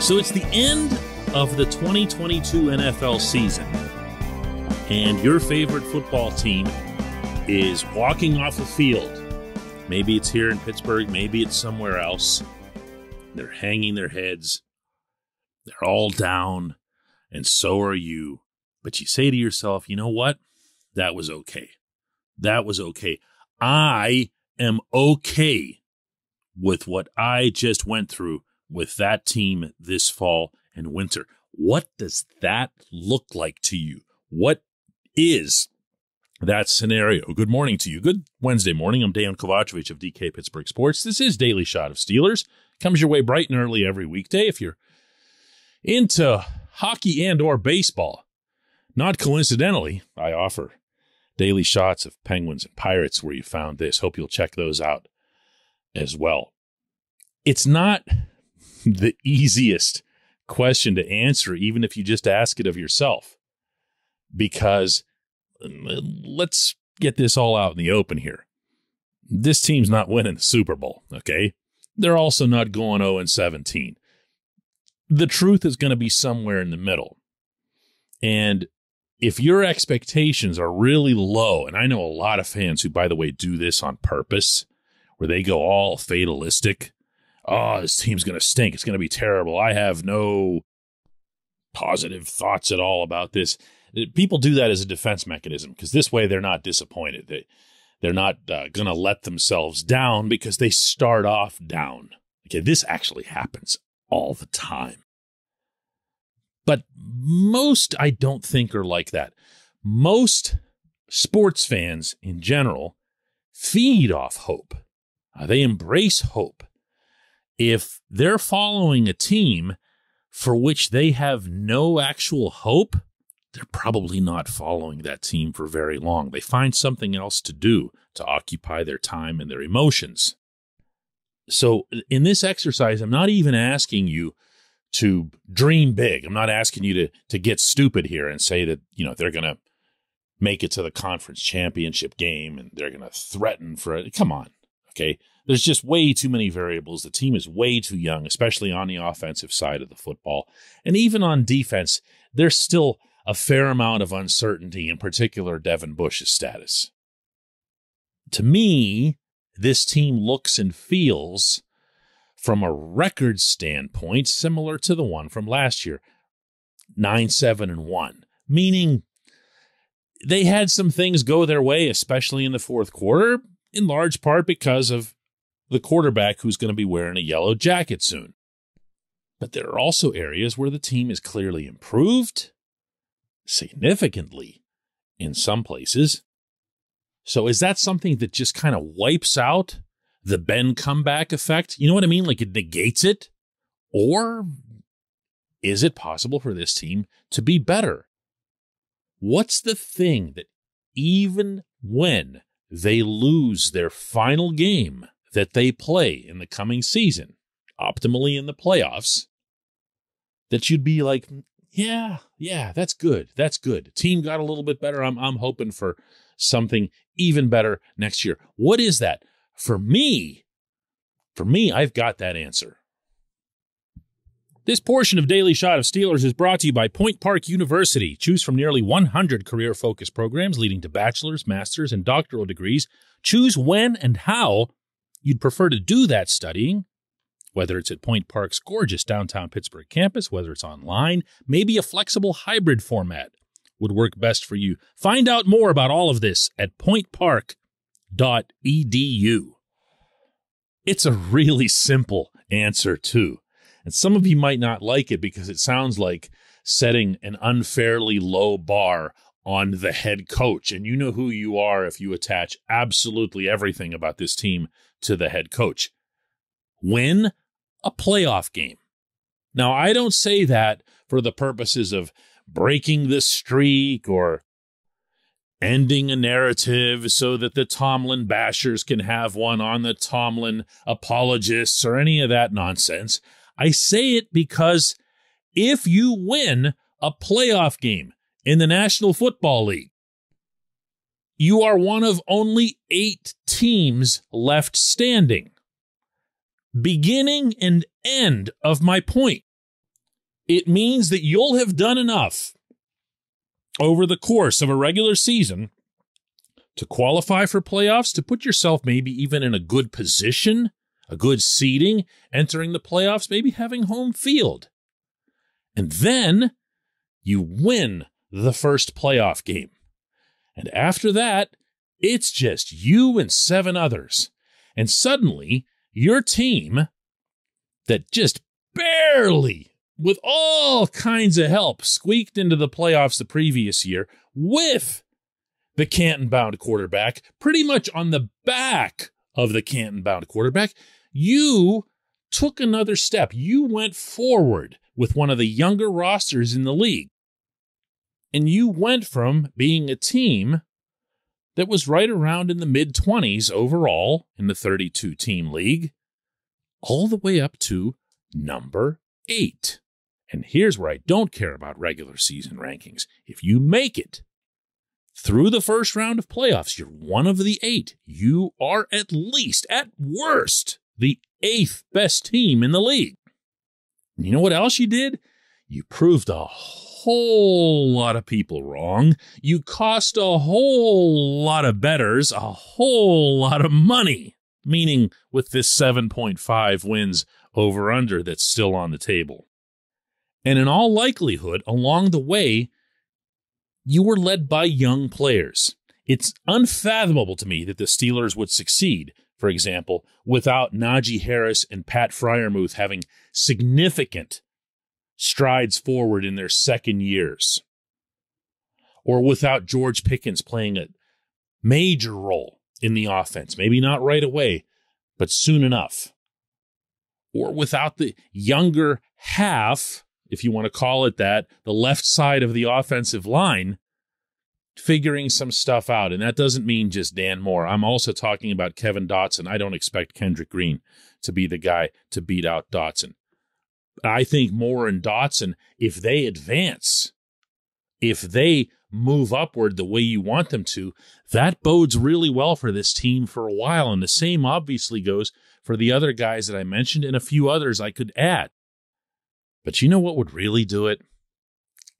So it's the end of the 2022 NFL season, and your favorite football team is walking off the field. Maybe it's here in Pittsburgh, maybe it's somewhere else. They're hanging their heads. They're all down, and so are you. But you say to yourself, you know what? That was okay. That was okay. I am okay with what I just went through with that team this fall and winter. What does that look like to you? What is that scenario? Good morning to you. Good Wednesday morning. I'm Dejan Kovacevic of DK Pittsburgh Sports. This is Daily Shot of Steelers. Comes your way bright and early every weekday if you're into hockey and or baseball. Not coincidentally, I offer daily shots of Penguins and Pirates where you found this. Hope you'll check those out as well. It's not the easiest question to answer, even if you just ask it of yourself, because let's get this all out in the open here. This team's not winning the Super Bowl, okay? They're also not going 0-17. The truth is going to be somewhere in the middle. And if your expectations are really low, and I know a lot of fans who, by the way, do this on purpose, where they go all fatalistic. Oh, this team's going to stink. It's going to be terrible. I have no positive thoughts at all about this. People do that as a defense mechanism because this way they're not disappointed. They're not going to let themselves down because they start off down. Okay, this actually happens all the time. But most, I don't think, are like that. Most sports fans in general feed off hope. They embrace hope. If they're following a team for which they have no actual hope, they're probably not following that team for very long. They find something else to do to occupy their time and their emotions. So in this exercise, I'm not even asking you to dream big. I'm not asking you to get stupid here and say that, they're going to make it to the conference championship game and they're going to threaten for it. Come on. Okay. There's just way too many variables. The team is way too young, especially on the offensive side of the football. And even on defense, there's still a fair amount of uncertainty, in particular Devin Bush's status. To me, this team looks and feels, from a record standpoint, similar to the one from last year, 9-7-1, meaning they had some things go their way, especially in the fourth quarter, in large part because of the quarterback who's going to be wearing a yellow jacket soon. But there are also areas where the team is clearly improved, significantly in some places. So is that something that just kind of wipes out the Ben comeback effect? You know what I mean? Like it negates it? Or is it possible for this team to be better? What's the thing that even when they lose their final game that they play in the coming season, optimally in the playoffs, that you'd be like, yeah, that's good. That's good. Team got a little bit better. I'm hoping for something even better next year. What is that? For me, I've got that answer. This portion of Daily Shot of Steelers is brought to you by Point Park University. Choose from nearly 100 career-focused programs leading to bachelor's, master's, and doctoral degrees. Choose when and how you'd prefer to do that studying, whether it's at Point Park's gorgeous downtown Pittsburgh campus, whether it's online, maybe a flexible hybrid format would work best for you. Find out more about all of this at pointpark.edu. It's a really simple answer, too. And some of you might not like it because it sounds like setting an unfairly low bar on the head coach. And you know who you are if you attach absolutely everything about this team to the head coach. Win a playoff game. Now, I don't say that for the purposes of breaking the streak or ending a narrative so that the Tomlin bashers can have one on the Tomlin apologists or any of that nonsense. I say it because if you win a playoff game in the National Football League, you are one of only 8 teams left standing. Beginning and end of my point. it means that you'll have done enough over the course of a regular season to qualify for playoffs, to put yourself maybe even in a good position, a good seeding, entering the playoffs, maybe having home field. And then you win the first playoff game. And after that, it's just you and 7 others. And suddenly, your team that just barely, with all kinds of help, squeaked into the playoffs the previous year with the Canton-bound quarterback, pretty much on the back of the Canton-bound quarterback, you took another step. You went forward with one of the younger rosters in the league. And you went from being a team that was right around in the mid-20s overall in the 32-team league, all the way up to number 8. And here's where I don't care about regular season rankings. If you make it through the first round of playoffs, you're one of the 8. You are at least, at worst, the 8th best team in the league. And you know what else you did? You proved a whole lot of people wrong. You cost a whole lot of bettors a whole lot of money, meaning with this 7.5 wins over-under that's still on the table. And in all likelihood, along the way, you were led by young players. It's unfathomable to me that the Steelers would succeed, for example, without Najee Harris and Pat Freiermuth having significant strides forward in their second years, or without George Pickens playing a major role in the offense, maybe not right away, but soon enough, or without the younger half, if you want to call it that, the left side of the offensive line, figuring some stuff out. And that doesn't mean just Dan Moore. I'm also talking about Kevin Dotson. I don't expect Kendrick Green to be the guy to beat out Dotson. I think Moore and Dotson, if they advance, if they move upward the way you want them to, that bodes really well for this team for a while. And the same obviously goes for the other guys that I mentioned and a few others I could add. But you know what would really do it?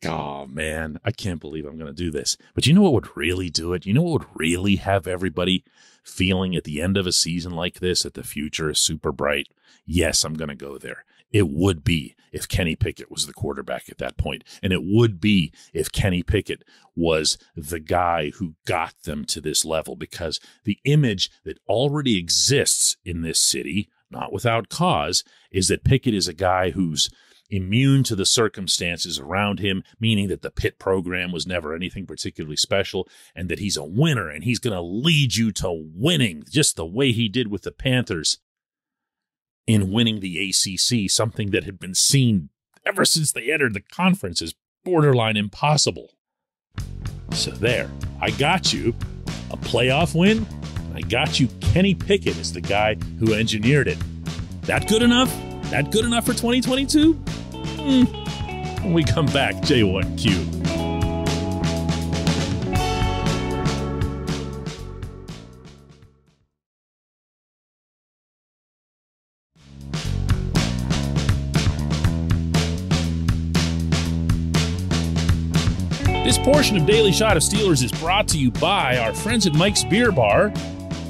Oh, man, I can't believe I'm going to do this. But you know what would really do it? You know what would really have everybody feeling at the end of a season like this that the future is super bright? Yes, I'm going to go there. It would be if Kenny Pickett was the quarterback at that point. And it would be if Kenny Pickett was the guy who got them to this level, because the image that already exists in this city, not without cause, is that Pickett is a guy who's immune to the circumstances around him, meaning that the Pitt program was never anything particularly special, and that he's a winner and he's going to lead you to winning, just the way he did with the Panthers in winning the ACC, something that had been seen ever since they entered the conference as borderline impossible. So there, I got you a playoff win. I got you Kenny Pickett as the guy who engineered it. That good enough? That good enough for 2022? When we come back, J1Q. This portion of Daily Shot of Steelers is brought to you by our friends at Mike's Beer Bar.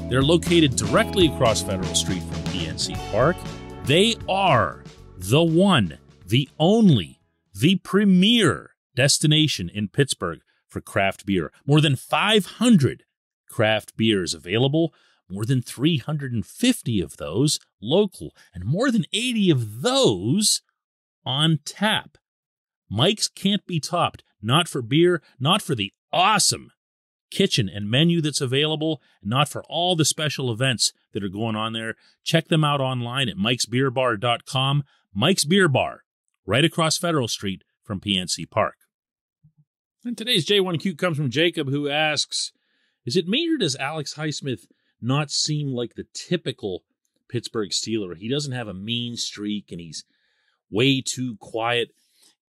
They're located directly across Federal Street from PNC Park. They are the one, the only, the premier destination in Pittsburgh for craft beer. More than 500 craft beers available, more than 350 of those local, and more than 80 of those on tap. Mike's can't be topped, not for beer, not for the awesome kitchen and menu that's available, and not for all the special events that are going on there. Check them out online at mikesbeerbar.com. Mike's Beer Bar, right across Federal Street from PNC Park. And today's J1Q comes from Jacob, who asks, is it me or does Alex Highsmith not seem like the typical Pittsburgh Steeler? He doesn't have a mean streak and he's way too quiet.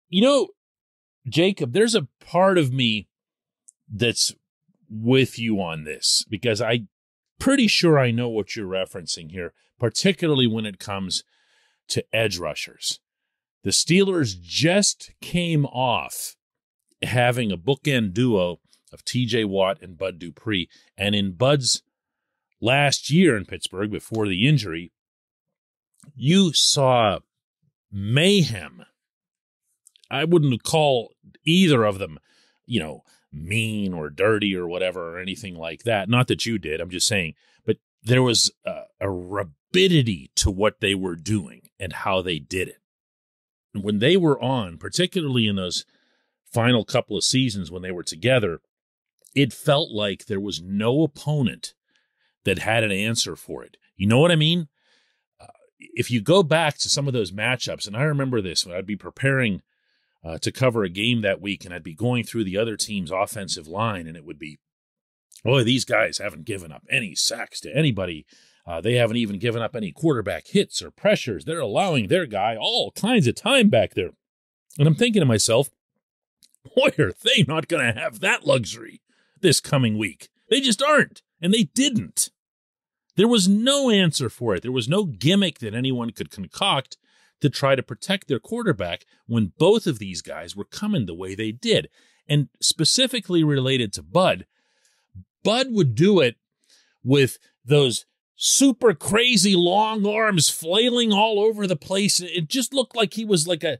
You know, Jacob, there's a part of me that's with you on this, because I'm pretty sure I know what you're referencing here, particularly when it comes to edge rushers. The Steelers just came off having a bookend duo of T.J. Watt and Bud Dupree. And in Bud's last year in Pittsburgh, before the injury, you saw mayhem. I wouldn't call either of them, mean or dirty or whatever or anything like that. Not that you did, I'm just saying. But there was a rapidity to what they were doing and how they did it. And when they were on, particularly in those final couple of seasons when they were together, it felt like there was no opponent that had an answer for it. You know what I mean? If you go back to some of those matchups, and I remember this when I'd be preparing to cover a game that week, and I'd be going through the other team's offensive line, and it would be, boy, these guys haven't given up any sacks to anybody. They haven't even given up any quarterback hits or pressures. They're allowing their guy all kinds of time back there. And I'm thinking to myself, boy, are they not going to have that luxury this coming week. They just aren't, and they didn't. There was no answer for it. There was no gimmick that anyone could concoct to try to protect their quarterback when both of these guys were coming the way they did. And specifically related to Bud would do it with those super crazy long arms flailing all over the place. It just looked like he was like a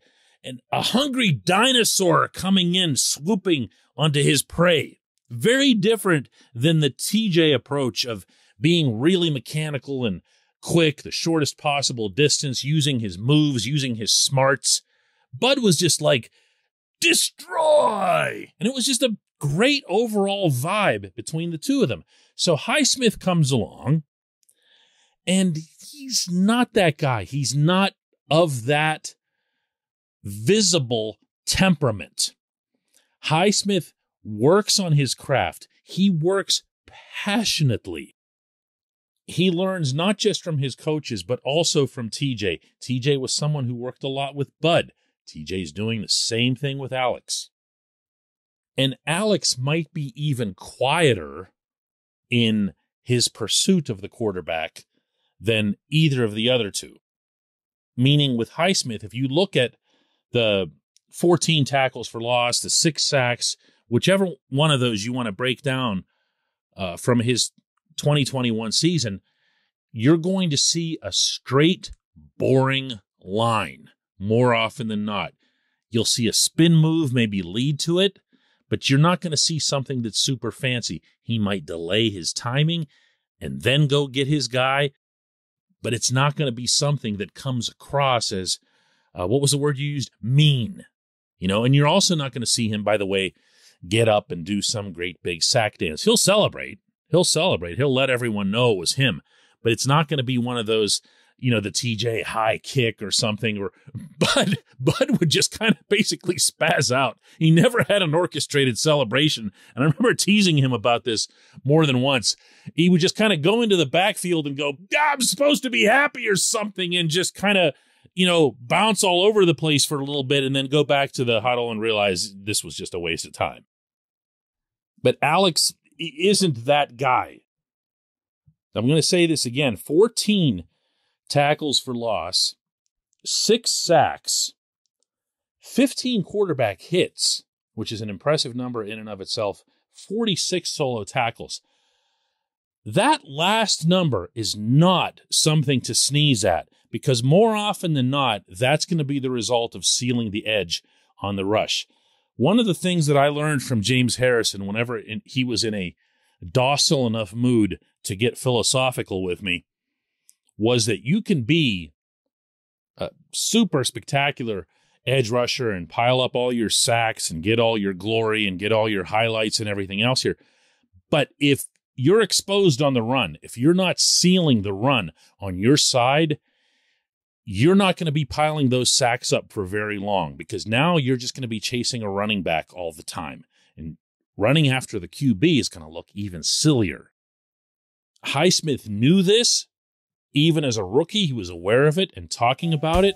hungry dinosaur coming in, swooping onto his prey. Very different than the TJ approach of being really mechanical and quick, the shortest possible distance, using his moves, using his smarts. Bud was just like, destroy! And it was just a great overall vibe between the two of them. So Highsmith comes along, and he's not that guy. He's not of that visible temperament. Highsmith works on his craft. He works passionately. He learns not just from his coaches, but also from TJ. TJ was someone who worked a lot with Bud. TJ's doing the same thing with Alex. And Alex might be even quieter in his pursuit of the quarterback than either of the other two. Meaning with Highsmith, if you look at the 14 tackles for loss, the 6 sacks, whichever one of those you want to break down from his 2021 season, you're going to see a straight, boring line more often than not. You'll see a spin move maybe lead to it, but you're not going to see something that's super fancy. He might delay his timing and then go get his guy, but it's not going to be something that comes across as, what was the word you used? Mean. And you're also not going to see him, by the way, get up and do some great big sack dance. He'll celebrate. He'll let everyone know it was him, but it's not going to be one of those, the TJ high kick or something, or Bud would just kind of basically spaz out. He never had an orchestrated celebration. And I remember teasing him about this more than once. He would just kind of go into the backfield and go, I'm supposed to be happy or something, and just kind of, bounce all over the place for a little bit and then go back to the huddle and realize this was just a waste of time. But Alex isn't that guy. I'm going to say this again. 14 tackles for loss, 6 sacks, 15 quarterback hits, which is an impressive number in and of itself, 46 solo tackles. That last number is not something to sneeze at, because more often than not, that's going to be the result of sealing the edge on the rush. One of the things that I learned from James Harrison whenever he was in a docile enough mood to get philosophical with me was that you can be a super spectacular edge rusher and pile up all your sacks and get all your glory and get all your highlights and everything else here. But if you're exposed on the run, if you're not sealing the run on your side, you're not going to be piling those sacks up for very long, because now you're just going to be chasing a running back all the time. And running after the QB is going to look even sillier. Highsmith knew this. Even as a rookie, he was aware of it and talking about it.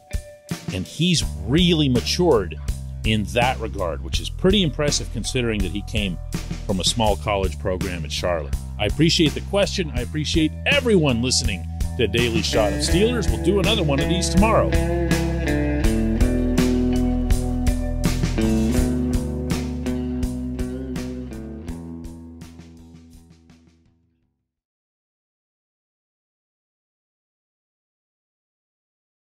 And he's really matured in that regard, which is pretty impressive considering that he came from a small college program in Charlotte. I appreciate the question. I appreciate everyone listening to Daily Shot of Steelers. We'll do another one of these tomorrow.